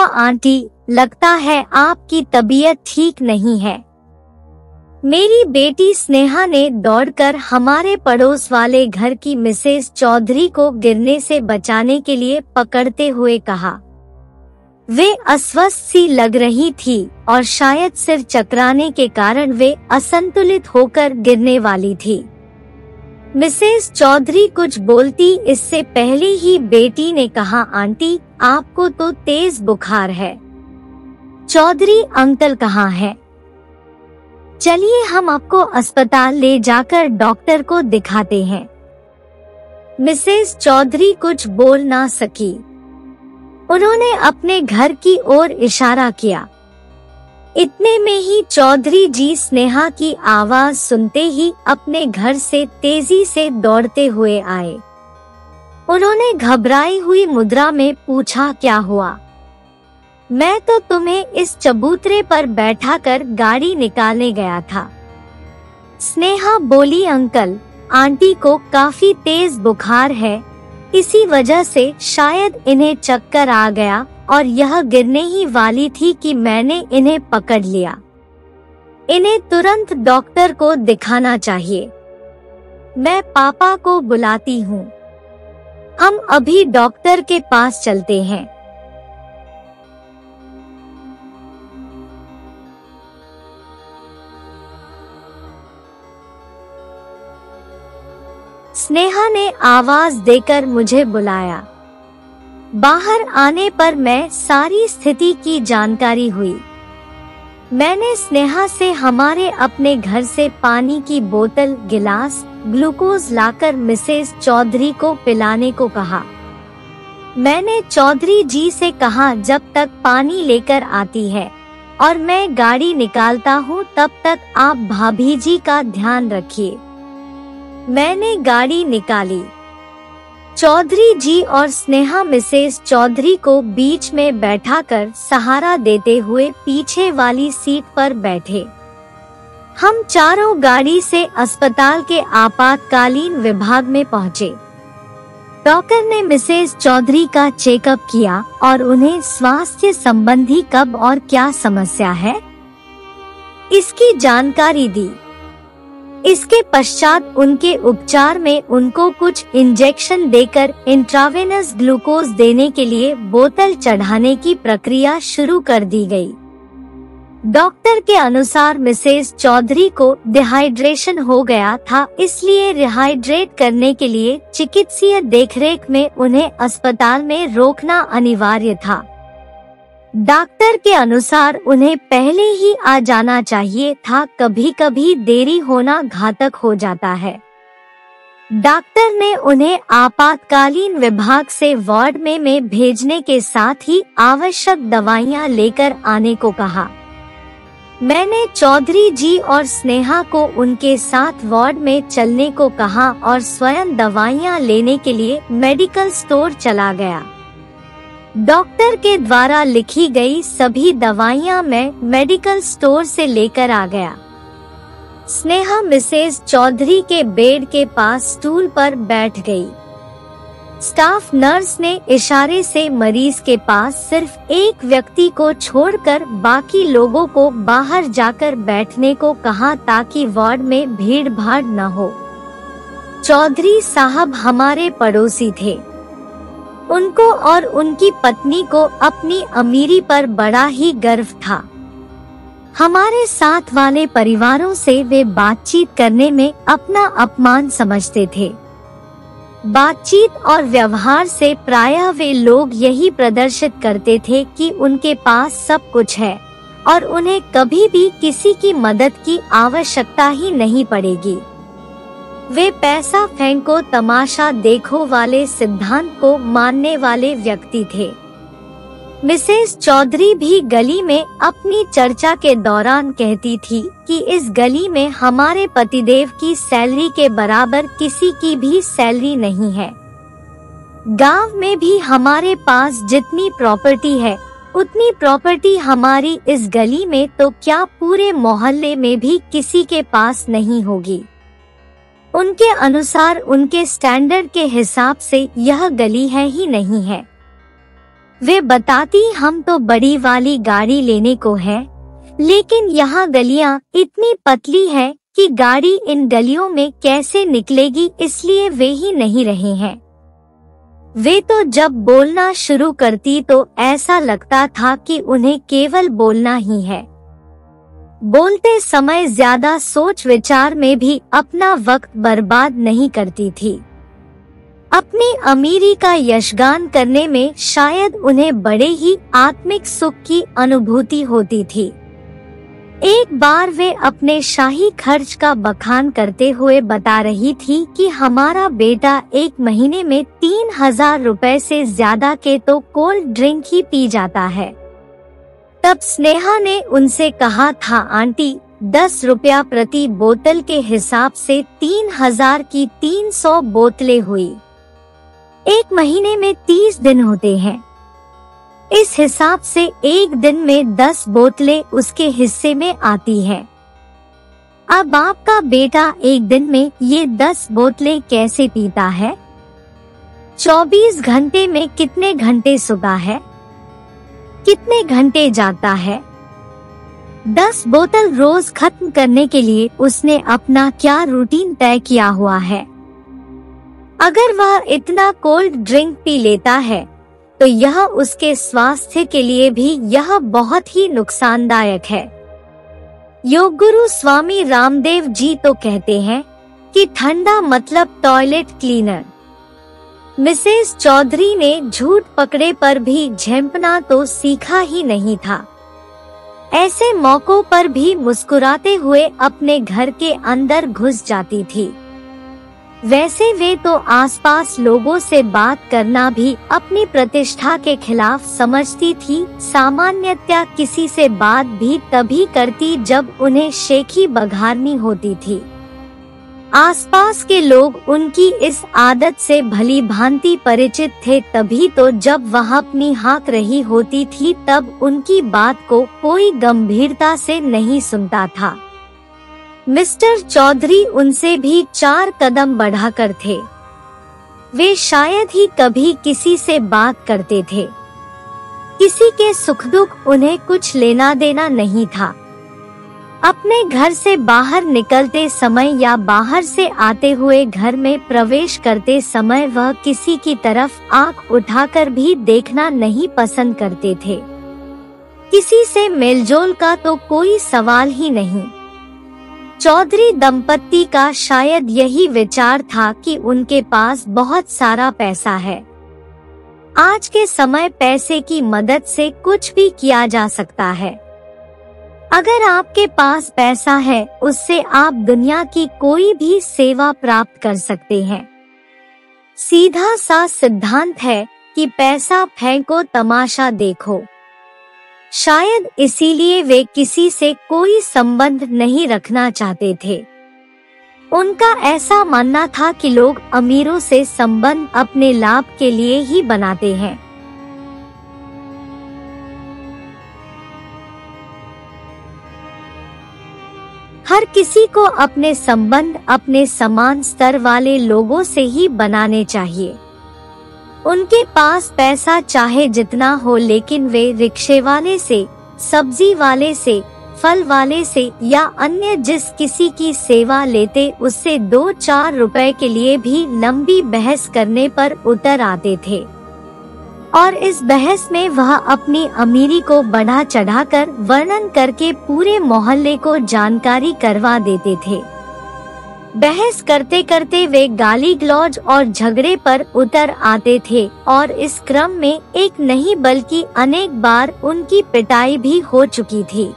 Aunty, लगता है आपकी तबीयत ठीक नहीं है। मेरी बेटी स्नेहा ने दौड़कर हमारे पड़ोस वाले घर की मिसेस चौधरी को गिरने से बचाने के लिए पकड़ते हुए कहा। वे अस्वस्थ सी लग रही थी और शायद सिर चकराने के कारण वे असंतुलित होकर गिरने वाली थी। मिसेस चौधरी कुछ बोलती इससे पहले ही बेटी ने कहा, आंटी, आपको तो तेज बुखार है। चौधरी अंकल कहाँ है? चलिए हम आपको अस्पताल ले जाकर डॉक्टर को दिखाते हैं। मिसेस चौधरी कुछ बोल ना सकी। उन्होंने अपने घर की ओर इशारा किया। इतने में ही चौधरी जी स्नेहा की आवाज सुनते ही अपने घर से तेजी से दौड़ते हुए आए। उन्होंने घबराई हुई मुद्रा में पूछा, क्या हुआ? मैं तो तुम्हें इस चबूतरे पर बैठाकर गाड़ी निकालने गया था। स्नेहा बोली, अंकल, आंटी को काफी तेज बुखार है, इसी वजह से शायद इन्हें चक्कर आ गया और यह गिरने ही वाली थी कि मैंने इन्हें पकड़ लिया। इन्हें तुरंत डॉक्टर को दिखाना चाहिए। मैं पापा को बुलाती हूँ। हम अभी डॉक्टर के पास चलते हैं। स्नेहा ने आवाज देकर मुझे बुलाया। बाहर आने पर मैं सारी स्थिति की जानकारी हुई। मैंने स्नेहा से हमारे अपने घर से पानी की बोतल, गिलास, ग्लूकोज लाकर मिसेस चौधरी को पिलाने को कहा। मैंने चौधरी जी से कहा, जब तक पानी लेकर आती है और मैं गाड़ी निकालता हूँ तब तक आप भाभी जी का ध्यान रखिए। मैंने गाड़ी निकाली। चौधरी जी और स्नेहा मिसेस चौधरी को बीच में बैठाकर सहारा देते हुए पीछे वाली सीट पर बैठे। हम चारों गाड़ी से अस्पताल के आपातकालीन विभाग में पहुंचे। डॉक्टर ने मिसेस चौधरी का चेकअप किया और उन्हें स्वास्थ्य संबंधी कब और क्या समस्या है, इसकी जानकारी दी। इसके पश्चात उनके उपचार में उनको कुछ इंजेक्शन देकर इंट्रावेनस ग्लूकोज देने के लिए बोतल चढ़ाने की प्रक्रिया शुरू कर दी गई। डॉक्टर के अनुसार मिसेस चौधरी को डिहाइड्रेशन हो गया था, इसलिए रिहाइड्रेट करने के लिए चिकित्सीय देखरेख में उन्हें अस्पताल में रोकना अनिवार्य था। डॉक्टर के अनुसार उन्हें पहले ही आ जाना चाहिए था, कभी कभी देरी होना घातक हो जाता है। डॉक्टर ने उन्हें आपातकालीन विभाग से वार्ड में भेजने के साथ ही आवश्यक दवाइयां लेकर आने को कहा। मैंने चौधरी जी और स्नेहा को उनके साथ वार्ड में चलने को कहा और स्वयं दवाइयां लेने के लिए मेडिकल स्टोर चला गया। डॉक्टर के द्वारा लिखी गई सभी दवाइयां मैं मेडिकल स्टोर से लेकर आ गया। स्नेहा मिसेस चौधरी के बेड के पास स्टूल पर बैठ गई। स्टाफ नर्स ने इशारे से मरीज के पास सिर्फ एक व्यक्ति को छोड़कर बाकी लोगों को बाहर जाकर बैठने को कहा ताकि वार्ड में भीड़ भाड़ न हो। चौधरी साहब हमारे पड़ोसी थे। उनको और उनकी पत्नी को अपनी अमीरी पर बड़ा ही गर्व था। हमारे साथ वाले परिवारों से वे बातचीत करने में अपना अपमान समझते थे। बातचीत और व्यवहार से प्रायः वे लोग यही प्रदर्शित करते थे कि उनके पास सब कुछ है और उन्हें कभी भी किसी की मदद की आवश्यकता ही नहीं पड़ेगी। वे पैसा फेंको तमाशा देखो वाले सिद्धांत को मानने वाले व्यक्ति थे। मिसेस चौधरी भी गली में अपनी चर्चा के दौरान कहती थी कि इस गली में हमारे पतिदेव की सैलरी के बराबर किसी की भी सैलरी नहीं है। गांव में भी हमारे पास जितनी प्रॉपर्टी है उतनी प्रॉपर्टी हमारी इस गली में तो क्या पूरे मोहल्ले में भी किसी के पास नहीं होगी। उनके अनुसार उनके स्टैंडर्ड के हिसाब से यह गली है ही नहीं है। वे बताती हम तो बड़ी वाली गाड़ी लेने को है, लेकिन यहाँ गलियाँ इतनी पतली है कि गाड़ी इन गलियों में कैसे निकलेगी, इसलिए वे ही नहीं रहे हैं। वे तो जब बोलना शुरू करती तो ऐसा लगता था कि उन्हें केवल बोलना ही है। बोलते समय ज्यादा सोच विचार में भी अपना वक्त बर्बाद नहीं करती थी। अपनी अमीरी का यशगान करने में शायद उन्हें बड़े ही आत्मिक सुख की अनुभूति होती थी। एक बार वे अपने शाही खर्च का बखान करते हुए बता रही थी कि हमारा बेटा एक महीने में 3000 रुपए से ज्यादा के तो कोल्ड ड्रिंक ही पी जाता है। तब स्नेहा ने उनसे कहा था, आंटी 10 रुपया प्रति बोतल के हिसाब से 3000 की 300 बोतलें हुई। एक महीने में 30 दिन होते हैं। इस हिसाब से एक दिन में 10 बोतलें उसके हिस्से में आती हैं। अब आपका बेटा एक दिन में ये 10 बोतलें कैसे पीता है? 24 घंटे में कितने घंटे सोता है? कितने घंटे जागता है? 10 बोतल रोज खत्म करने के लिए उसने अपना क्या रूटीन तय किया हुआ है? अगर वह इतना कोल्ड ड्रिंक पी लेता है तो यह उसके स्वास्थ्य के लिए भी यह बहुत ही नुकसानदायक है। योग गुरु स्वामी रामदेव जी तो कहते हैं कि ठंडा मतलब टॉयलेट क्लीनर। मिसेस चौधरी ने झूठ पकड़े पर भी झेंपना तो सीखा ही नहीं था। ऐसे मौकों पर भी मुस्कुराते हुए अपने घर के अंदर घुस जाती थी। वैसे वे तो आसपास लोगों से बात करना भी अपनी प्रतिष्ठा के खिलाफ समझती थी। सामान्यतया किसी से बात भी तभी करती जब उन्हें शेखी बघारनी होती थी। आसपास के लोग उनकी इस आदत से भली भांति परिचित थे, तभी तो जब वह अपनी हाँक रही होती थी तब उनकी बात को कोई गंभीरता से नहीं सुनता था। मिस्टर चौधरी उनसे भी 4 कदम बढ़ाकर थे। वे शायद ही कभी किसी से बात करते थे। किसी के सुख दुख उन्हें कुछ लेना देना नहीं था। अपने घर से बाहर निकलते समय या बाहर से आते हुए घर में प्रवेश करते समय वह किसी की तरफ आंख उठाकर भी देखना नहीं पसंद करते थे। किसी से मेलजोल का तो कोई सवाल ही नहीं। चौधरी दंपत्ति का शायद यही विचार था कि उनके पास बहुत सारा पैसा है। आज के समय पैसे की मदद से कुछ भी किया जा सकता है। अगर आपके पास पैसा है, उससे आप दुनिया की कोई भी सेवा प्राप्त कर सकते हैं। सीधा सा सिद्धांत है कि पैसा फेंको तमाशा देखो। शायद इसीलिए वे किसी से कोई संबंध नहीं रखना चाहते थे। उनका ऐसा मानना था कि लोग अमीरों से संबंध अपने लाभ के लिए ही बनाते हैं। हर किसी को अपने संबंध अपने समान स्तर वाले लोगों से ही बनाने चाहिए। उनके पास पैसा चाहे जितना हो, लेकिन वे रिक्शे वाले से, सब्जी वाले से, फल वाले से या अन्य जिस किसी की सेवा लेते उससे 2-4 रुपए के लिए भी लंबी बहस करने पर उतर आते थे। और इस बहस में वह अपनी अमीरी को बढ़ा चढ़ाकर वर्णन करके पूरे मोहल्ले को जानकारी करवा देते थे। बहस करते करते वे गाली गलौज और झगड़े पर उतर आते थे और इस क्रम में एक नहीं बल्कि अनेक बार उनकी पिटाई भी हो चुकी थी।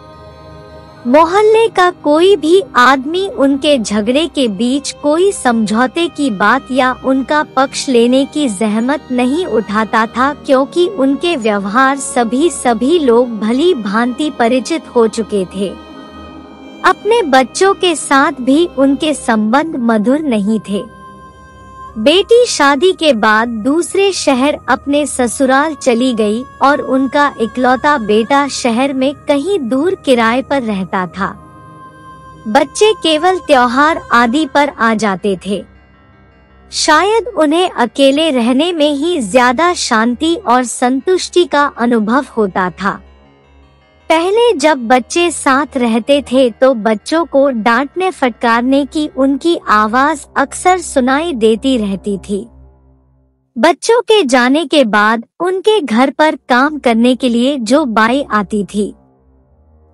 मोहल्ले का कोई भी आदमी उनके झगड़े के बीच कोई समझौते की बात या उनका पक्ष लेने की जहमत नहीं उठाता था, क्योंकि उनके व्यवहार सभी लोग भली भांति परिचित हो चुके थे। अपने बच्चों के साथ भी उनके संबंध मधुर नहीं थे। बेटी शादी के बाद दूसरे शहर अपने ससुराल चली गई और उनका इकलौता बेटा शहर में कहीं दूर किराए पर रहता था। बच्चे केवल त्योहार आदि पर आ जाते थे। शायद उन्हें अकेले रहने में ही ज्यादा शांति और संतुष्टि का अनुभव होता था। पहले जब बच्चे साथ रहते थे तो बच्चों को डांटने फटकारने की उनकी आवाज अक्सर सुनाई देती रहती थी। बच्चों के जाने के बाद उनके घर पर काम करने के लिए जो बाई आती थी,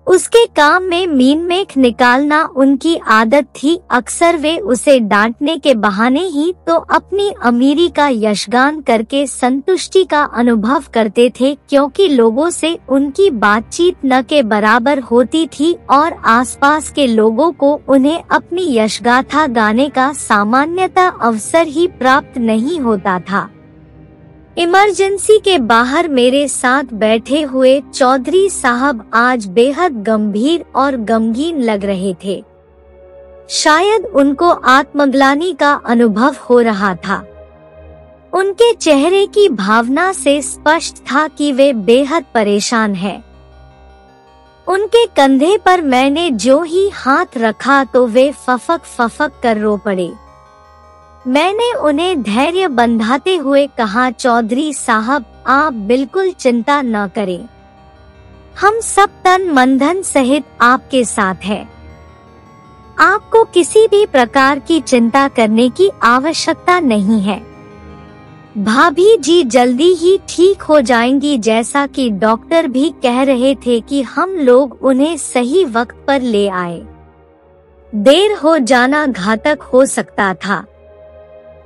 उसके काम में मीन मेख निकालना उनकी आदत थी। अक्सर वे उसे डांटने के बहाने ही तो अपनी अमीरी का यशगान करके संतुष्टि का अनुभव करते थे, क्योंकि लोगों से उनकी बातचीत न के बराबर होती थी और आसपास के लोगों को उन्हें अपनी यशगाथा गाने का सामान्यतः अवसर ही प्राप्त नहीं होता था। इमरजेंसी के बाहर मेरे साथ बैठे हुए चौधरी साहब आज बेहद गंभीर और गमगीन लग रहे थे। शायद उनको आत्मग्लानि का अनुभव हो रहा था। उनके चेहरे की भावना से स्पष्ट था कि वे बेहद परेशान हैं। उनके कंधे पर मैंने जो ही हाथ रखा तो वे फफक कर रो पड़े। मैंने उन्हें धैर्य बंधाते हुए कहा, चौधरी साहब आप बिल्कुल चिंता न करें, हम सब तन मन धन सहित आपके साथ हैं। आपको किसी भी प्रकार की चिंता करने की आवश्यकता नहीं है। भाभी जी जल्दी ही ठीक हो जाएंगी, जैसा कि डॉक्टर भी कह रहे थे कि हम लोग उन्हें सही वक्त पर ले आए। देर हो जाना घातक हो सकता था।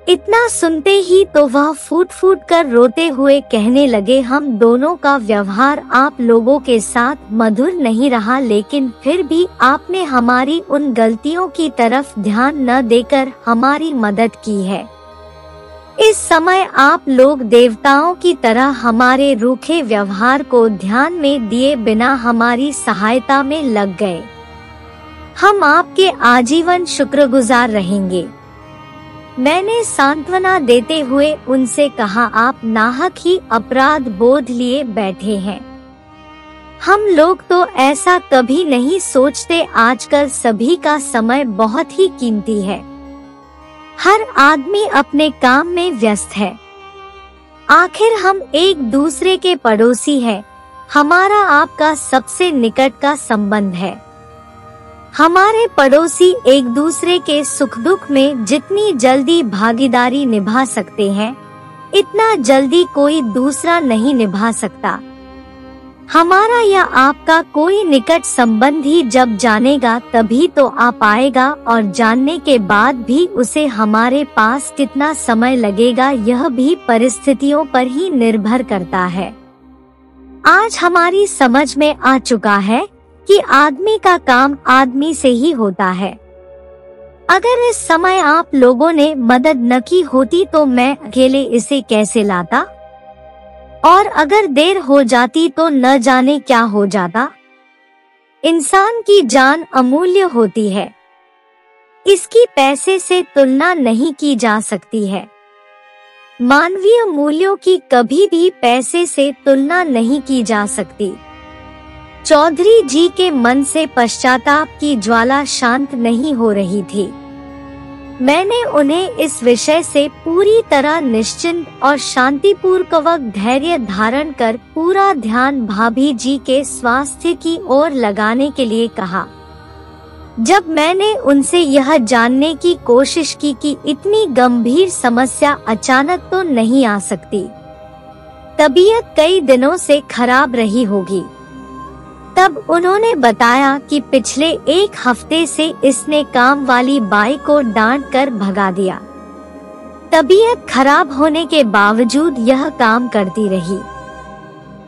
इतना सुनते ही तो वह फूट कर रोते हुए कहने लगे, हम दोनों का व्यवहार आप लोगों के साथ मधुर नहीं रहा, लेकिन फिर भी आपने हमारी उन गलतियों की तरफ ध्यान न देकर हमारी मदद की है। इस समय आप लोग देवताओं की तरह हमारे रूखे व्यवहार को ध्यान में दिए बिना हमारी सहायता में लग गए। हम आपके आजीवन शुक्रगुजार रहेंगे। मैंने सांत्वना देते हुए उनसे कहा, आप नाहक ही अपराध बोध लिए बैठे हैं। हम लोग तो ऐसा कभी नहीं सोचते। आजकल सभी का समय बहुत ही कीमती है। हर आदमी अपने काम में व्यस्त है। आखिर हम एक दूसरे के पड़ोसी हैं। हमारा आपका सबसे निकट का संबंध है। हमारे पड़ोसी एक दूसरे के सुख दुख में जितनी जल्दी भागीदारी निभा सकते हैं, इतना जल्दी कोई दूसरा नहीं निभा सकता। हमारा या आपका कोई निकट संबंधी जब जानेगा तभी तो आ पाएगा, और जानने के बाद भी उसे हमारे पास कितना समय लगेगा यह भी परिस्थितियों पर ही निर्भर करता है। आज हमारी समझ में आ चुका है कि आदमी का काम आदमी से ही होता है। अगर इस समय आप लोगों ने मदद न की होती तो मैं अकेले इसे कैसे लाता, और अगर देर हो जाती तो न जाने क्या हो जाता। इंसान की जान अमूल्य होती है, इसकी पैसे से तुलना नहीं की जा सकती है। मानवीय मूल्यों की कभी भी पैसे से तुलना नहीं की जा सकती। चौधरी जी के मन से पश्चाताप की ज्वाला शांत नहीं हो रही थी। मैंने उन्हें इस विषय से पूरी तरह निश्चिंत और शांतिपूर्वक धैर्य धारण कर पूरा ध्यान भाभी जी के स्वास्थ्य की ओर लगाने के लिए कहा। जब मैंने उनसे यह जानने की कोशिश की कि इतनी गंभीर समस्या अचानक तो नहीं आ सकती, तबीयत कई दिनों से खराब रही होगी, तब उन्होंने बताया कि पिछले एक हफ्ते से इसने काम वाली बाई को डांट कर भगा दिया। तबीयत खराब होने के बावजूद यह काम करती रही।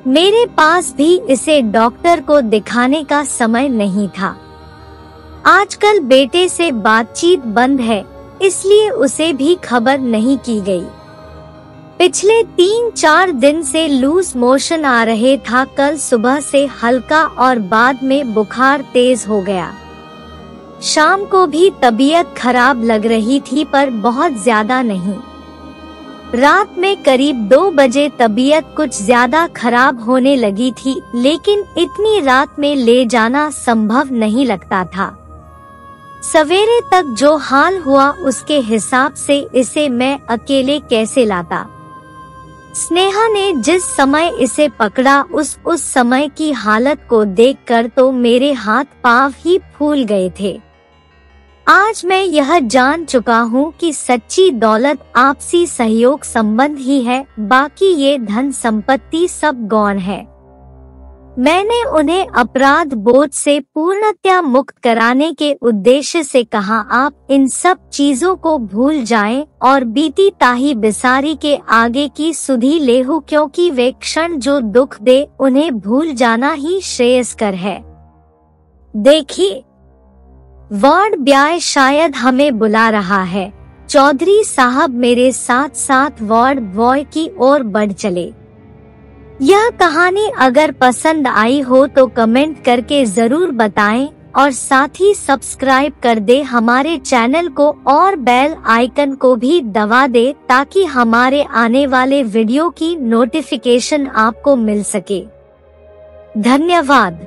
मेरे पास भी इसे डॉक्टर को दिखाने का समय नहीं था। आजकल बेटे से बातचीत बंद है, इसलिए उसे भी खबर नहीं की गई। पिछले 3-4 दिन से लूज मोशन आ रहे था। कल सुबह से हल्का और बाद में बुखार तेज हो गया। शाम को भी तबीयत खराब लग रही थी, पर बहुत ज्यादा नहीं। रात में करीब 2 बजे तबीयत कुछ ज्यादा खराब होने लगी थी, लेकिन इतनी रात में ले जाना संभव नहीं लगता था। सवेरे तक जो हाल हुआ उसके हिसाब से इसे मैं अकेले कैसे लाता। स्नेहा ने जिस समय इसे पकड़ा उस समय की हालत को देखकर तो मेरे हाथ पांव ही फूल गए थे। आज मैं यह जान चुका हूँ कि सच्ची दौलत आपसी सहयोग संबंध ही है, बाकी ये धन संपत्ति सब गौण है। मैंने उन्हें अपराध बोध से पूर्णतया मुक्त कराने के उद्देश्य से कहा, आप इन सब चीजों को भूल जाएं और बीती ताही बिसारी के आगे की सुधि लेहु, क्योंकि वे क्षण जो दुख दे उन्हें भूल जाना ही श्रेयस्कर है। देखिए, वार्ड ब्याय शायद हमें बुला रहा है। चौधरी साहब मेरे साथ साथ वार्ड बॉय की ओर बढ़ चले। यह कहानी अगर पसंद आई हो तो कमेंट करके जरूर बताएं और साथ ही सब्सक्राइब कर दे हमारे चैनल को और बेल आइकन को भी दबा दे ताकि हमारे आने वाले वीडियो की नोटिफिकेशन आपको मिल सके। धन्यवाद।